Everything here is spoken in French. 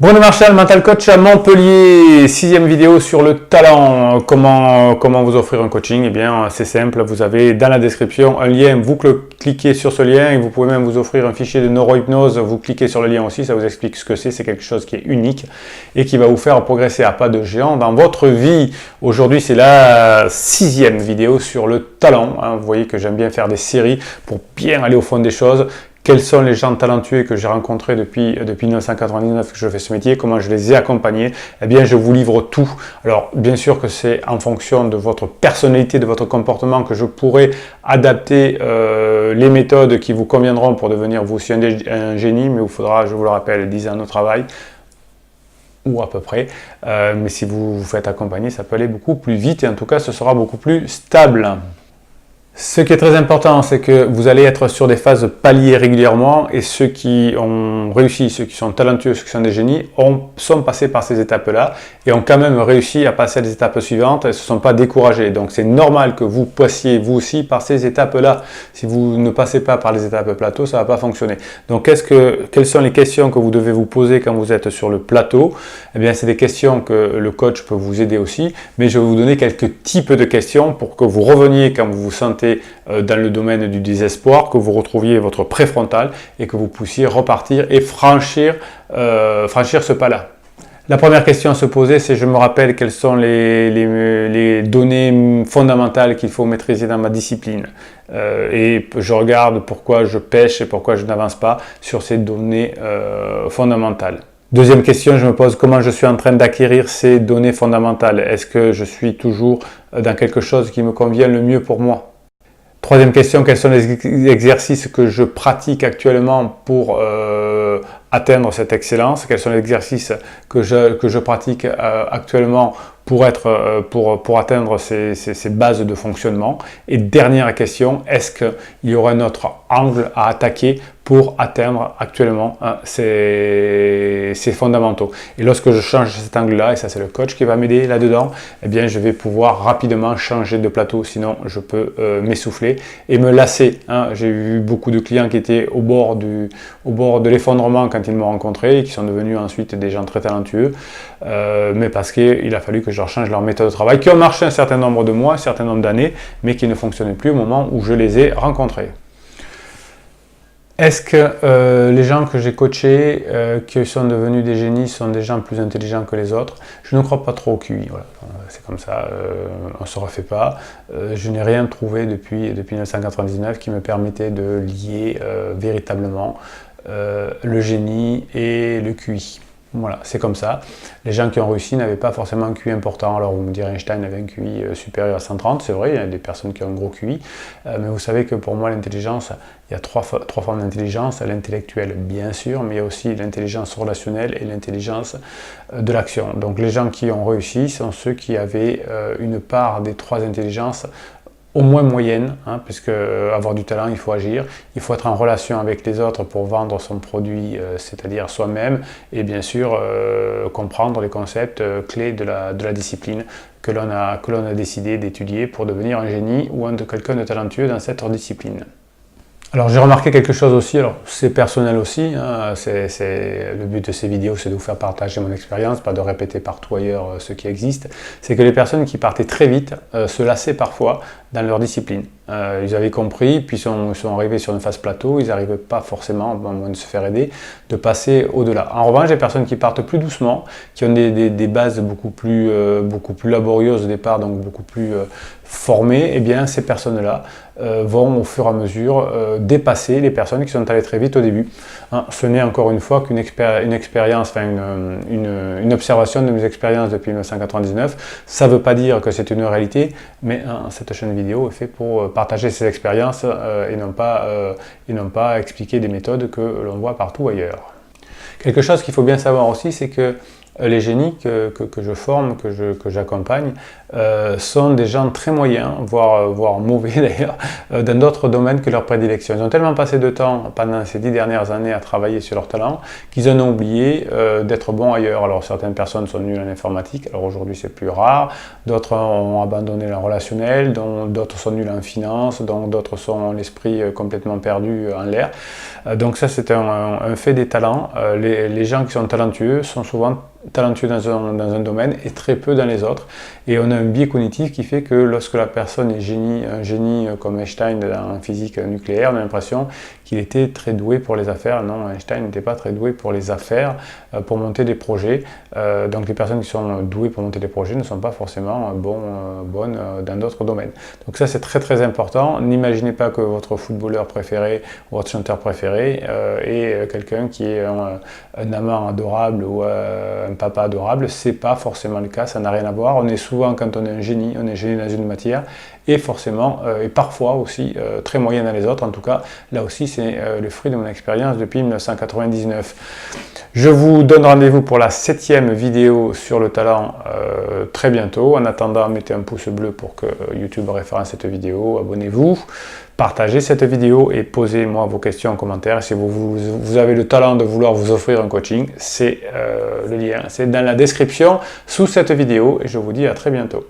Bruno Marchal, Mental Coach à Montpellier, 6e vidéo sur le talent. Comment vous offrir un coaching? Eh bien, c'est simple, vous avez dans la description un lien, vous cliquez sur ce lien et vous pouvez même vous offrir un fichier de neurohypnose, vous cliquez sur le lien aussi, ça vous explique ce que c'est quelque chose qui est unique et qui va vous faire progresser à pas de géant dans votre vie. Aujourd'hui, c'est la 6e vidéo sur le talent. Vous voyez que j'aime bien faire des séries pour bien aller au fond des choses. Quels sont les gens talentueux que j'ai rencontrés depuis 1999 que je fais ce métier, comment je les ai accompagnés? Eh bien, je vous livre tout. Alors, bien sûr que c'est en fonction de votre personnalité, de votre comportement que je pourrai adapter les méthodes qui vous conviendront pour devenir vous aussi un génie, mais il vous faudra, je vous le rappelle, 10 ans de travail ou à peu près. Mais si vous vous faites accompagner, ça peut aller beaucoup plus vite et en tout cas, ce sera beaucoup plus stable. Ce qui est très important, c'est que vous allez être sur des phases paliers régulièrement et ceux qui ont réussi, ceux qui sont talentueux, ceux qui sont des génies, sont passés par ces étapes-là et ont quand même réussi à passer à les étapes suivantes et ne se sont pas découragés. Donc c'est normal que vous passiez vous aussi par ces étapes-là. Si vous ne passez pas par les étapes plateau, ça ne va pas fonctionner. Donc quelles sont les questions que vous devez vous poser quand vous êtes sur le plateau? Eh bien, c'est des questions que le coach peut vous aider aussi, mais je vais vous donner quelques types de questions pour que vous reveniez quand vous vous sentez dans le domaine du désespoir, que vous retrouviez votre préfrontal et que vous puissiez repartir et franchir ce pas-là. La première question à se poser, c'est je me rappelle quelles sont les données fondamentales qu'il faut maîtriser dans ma discipline. Et je regarde pourquoi je pêche et pourquoi je n'avance pas sur ces données fondamentales. Deuxième question, je me pose comment je suis en train d'acquérir ces données fondamentales. Est-ce que je suis toujours dans quelque chose qui me convient le mieux pour moi? Troisième question, quels sont les exercices que je pratique actuellement pour atteindre cette excellence? Quels sont les exercices que je pratique actuellement pour atteindre ces bases de fonctionnement? Et dernière question, est-ce qu'il y aura un autre angle à attaquer pour atteindre actuellement ces fondamentaux? Et lorsque je change cet angle-là, et ça c'est le coach qui va m'aider là-dedans, eh bien je vais pouvoir rapidement changer de plateau, sinon je peux m'essouffler et me lasser. J'ai eu beaucoup de clients qui étaient au bord de l'effondrement quand ils m'ont rencontré et qui sont devenus ensuite des gens très talentueux, mais parce qu'il a fallu que je leur change leur méthode de travail, qui ont marché un certain nombre de mois, un certain nombre d'années, mais qui ne fonctionnaient plus au moment où je les ai rencontrés. Est-ce que les gens que j'ai coachés, qui sont devenus des génies, sont des gens plus intelligents que les autres? Je ne crois pas trop au QI, voilà. C'est comme ça, on ne se refait pas. Je n'ai rien trouvé depuis 1999 qui me permettait de lier véritablement le génie et le QI. Voilà, c'est comme ça. Les gens qui ont réussi n'avaient pas forcément un QI important. Alors vous me direz, Einstein avait un QI supérieur à 130, c'est vrai, il y a des personnes qui ont un gros QI, mais vous savez que pour moi l'intelligence, il y a trois formes d'intelligence, l'intellectuelle bien sûr, mais il y a aussi l'intelligence relationnelle et l'intelligence de l'action. Donc les gens qui ont réussi sont ceux qui avaient une part des trois intelligences au moins moyenne, puisque avoir du talent, il faut agir, il faut être en relation avec les autres pour vendre son produit, c'est-à-dire soi-même, et bien sûr comprendre les concepts clés de la discipline que l'on a décidé d'étudier pour devenir un génie ou quelqu'un de talentueux dans cette discipline. Alors j'ai remarqué quelque chose aussi, alors c'est personnel aussi, le but de ces vidéos c'est de vous faire partager mon expérience, pas de répéter partout ailleurs ce qui existe, c'est que les personnes qui partaient très vite se lassaient parfois dans leur discipline. Ils avaient compris, puis ils sont arrivés sur une phase plateau, ils n'arrivaient pas forcément, à moins de se faire aider, de passer au-delà. En revanche, les personnes qui partent plus doucement, qui ont des bases beaucoup plus laborieuses au départ, donc beaucoup plus formées, eh bien ces personnes-là vont au fur et à mesure dépasser les personnes qui sont allées très vite au début. Ce n'est encore une fois qu'une expérience, enfin une observation de mes expériences depuis 1999. Ça ne veut pas dire que c'est une réalité, mais cette chaîne vidéo est faite pour partager ces expériences et non pas expliquer des méthodes que l'on voit partout ailleurs. Quelque chose qu'il faut bien savoir aussi, c'est que les génies que je forme, que j'accompagne, sont des gens très moyens, voire mauvais d'ailleurs, dans d'autres domaines que leur prédilection. Ils ont tellement passé de temps pendant ces 10 dernières années à travailler sur leur talent qu'ils en ont oublié d'être bons ailleurs. Alors certaines personnes sont nulles en informatique, alors aujourd'hui c'est plus rare, d'autres ont abandonné le relationnel, d'autres sont nuls en finance, d'autres sont l'esprit complètement perdu en l'air. Donc ça c'est un fait des talents. Les gens qui sont talentueux sont souvent talentueux dans un domaine et très peu dans les autres. Et on a un biais cognitif qui fait que lorsque la personne est un génie comme Einstein en physique nucléaire, on a l'impression qu'il était très doué pour les affaires. Non, Einstein n'était pas très doué pour les affaires, pour monter des projets. Donc les personnes qui sont douées pour monter des projets ne sont pas forcément bonnes dans d'autres domaines. Donc ça c'est très très important. N'imaginez pas que votre footballeur préféré ou votre chanteur préféré est quelqu'un qui est un amant adorable ou un papa adorable. C'est pas forcément le cas, ça n'a rien à voir. On est souvent, quand on est génie dans une matière et forcément, et parfois aussi très moyen dans les autres. En tout cas, là aussi c'est le fruit de mon expérience depuis 1999. Je vous donne rendez-vous pour la 7e vidéo sur le talent très bientôt. En attendant, mettez un pouce bleu pour que YouTube référence cette vidéo, abonnez-vous, partagez cette vidéo et posez-moi vos questions en commentaire. Si vous avez le talent de vouloir vous offrir un coaching, c'est le lien, c'est dans la description sous cette vidéo et je vous dis à très bientôt.